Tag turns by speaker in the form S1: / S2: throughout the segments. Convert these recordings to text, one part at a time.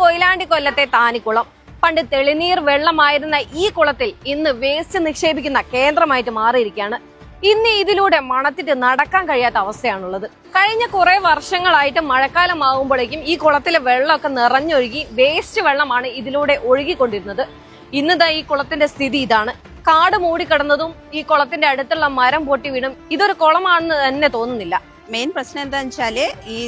S1: കൊയിലാണ്ടി കൊല്ലത്തെ താനിക്കുളം. പണ്ട് തെളിനീർ വെള്ളമായിരുന്ന ഈ കുളത്തിൽ ഇന്ന് വേസ്റ്റ് നിക്ഷേപിക്കുന്ന കേന്ദ്രമായിട്ട് മാറിയിരിക്കുകയാണ്. ഇന്ന് ഇതിലൂടെ മണത്തിട്ട് നടക്കാൻ കഴിയാത്ത അവസ്ഥയാണുള്ളത്. കഴിഞ്ഞ കുറെ വർഷങ്ങളായിട്ട് മഴക്കാലമാകുമ്പോഴേക്കും ഈ കുളത്തിലെ വെള്ളമൊക്കെ നിറഞ്ഞൊഴുകി വേസ്റ്റ് വെള്ളമാണ് ഇതിലൂടെ ഒഴുകിക്കൊണ്ടിരുന്നത്. ഇന്നിതാ ഈ കുളത്തിന്റെ സ്ഥിതി ഇതാണ്. കാട് മൂടിക്കിടന്നതും ഈ കുളത്തിന്റെ അടുത്തുള്ള മരം പൊട്ടി വീണും ഇതൊരു കുളമാണെന്ന് തന്നെ തോന്നുന്നില്ല.
S2: മെയിൻ പ്രശ്നം എന്താന്ന് വെച്ചാല് ഈ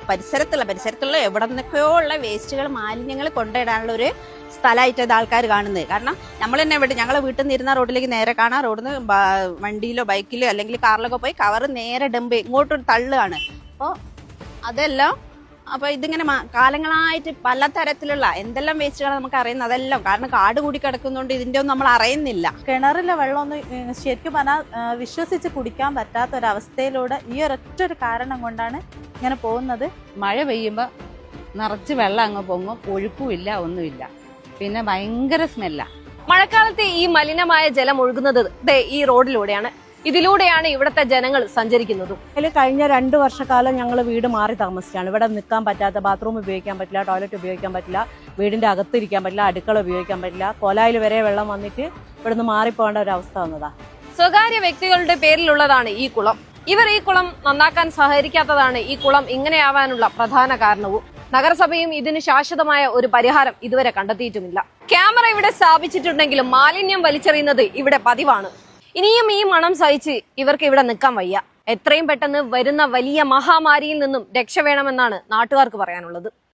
S2: പരിസരത്തുള്ള എവിടെ നിന്നൊക്കെയോ ഉള്ള വേസ്റ്റുകൾ മാലിന്യങ്ങൾ കൊണ്ടിടാനുള്ള ഒരു സ്ഥലമായിട്ട് ഇത് ആൾക്കാർ കാണുന്നത്. കാരണം നമ്മൾ തന്നെ ഞങ്ങളെ വീട്ടിൽ നിന്ന് ഇരുന്ന റോഡിലേക്ക് നേരെ കാണാം, റോഡിൽ നിന്ന് വണ്ടിയിലോ ബൈക്കിലോ അല്ലെങ്കിൽ കാറിലൊക്കെ പോയി കവർ നേരെ ഡംപ് ഇങ്ങോട്ടൊരു തള്ളുകയാണ്. അപ്പൊ ഇതിങ്ങനെ കാലങ്ങളായിട്ട് പലതരത്തിലുള്ള എന്തെല്ലാം വേസ്റ്റുകളാണ് നമുക്ക് അറിയുന്നത്. അതെല്ലാം കാരണം കാട് കൂടി കിടക്കുന്നതുകൊണ്ട് ഇതിന്റെ ഒന്നും നമ്മൾ അറിയുന്നില്ല.
S3: കിണറിലെ വെള്ളമൊന്നും ശരിക്കും പറഞ്ഞാൽ വിശ്വസിച്ച് കുടിക്കാൻ പറ്റാത്ത ഒരവസ്ഥയിലൂടെ ഈ ഒരൊറ്റൊരു കാരണം കൊണ്ടാണ് ഇങ്ങനെ പോകുന്നത്.
S4: മഴ പെയ്യുമ്പോൾ നിറച്ച് വെള്ളം അങ്ങ് പൊങ്ങും, ഒഴുക്കുമില്ല, ഒന്നുമില്ല, പിന്നെ ഭയങ്കര സ്മെല്ല.
S1: മഴക്കാലത്ത് ഈ മലിനമായ ജലം ഒഴുകുന്നത് ഈ റോഡിലൂടെയാണ്. ഇതിലൂടെയാണ് ഇവിടുത്തെ ജനങ്ങൾ സഞ്ചരിക്കുന്നതും.
S3: കഴിഞ്ഞ 2 വർഷക്കാലം ഞങ്ങൾ വീട് മാറി താമസിച്ചാണ്. ഇവിടെ നിൽക്കാൻ പറ്റാത്ത, ബാത്റൂം ഉപയോഗിക്കാൻ പറ്റില്ല, ടോയ്ലറ്റ് ഉപയോഗിക്കാൻ പറ്റില്ല, വീടിന്റെ അകത്തിരിക്കാൻ പറ്റില്ല, അടുക്കള ഉപയോഗിക്കാൻ പറ്റില്ല, കൊലായിൽ വരെ വെള്ളം വന്നിട്ട് ഇവിടുന്ന് മാറിപ്പോകേണ്ട ഒരു അവസ്ഥ വന്നതാ.
S1: സ്വകാര്യ വ്യക്തികളുടെ പേരിലുള്ളതാണ് ഈ കുളം. ഇവർ ഈ കുളം നന്നാക്കാൻ സഹകരിക്കാത്തതാണ് ഈ കുളം ഇങ്ങനെയാവാനുള്ള പ്രധാന കാരണവും. നഗരസഭയും ഇതിന് ശാശ്വതമായ ഒരു പരിഹാരം ഇതുവരെ കണ്ടെത്തിയിട്ടുമില്ല. ക്യാമറ ഇവിടെ സ്ഥാപിച്ചിട്ടുണ്ടെങ്കിലും മാലിന്യം വലിച്ചെറിയുന്നത് ഇവിടെ പതിവാണ്. ഇനിയും ഈ മണം സഹിച്ച് ഇവർക്ക് ഇവിടെ നിൽക്കാൻ വയ്യ. എത്രയും പെട്ടെന്ന് വരുന്ന വലിയ മഹാമാരിയിൽ നിന്നും രക്ഷ വേണമെന്നാണ് നാട്ടുകാർക്ക് പറയാനുള്ളത്.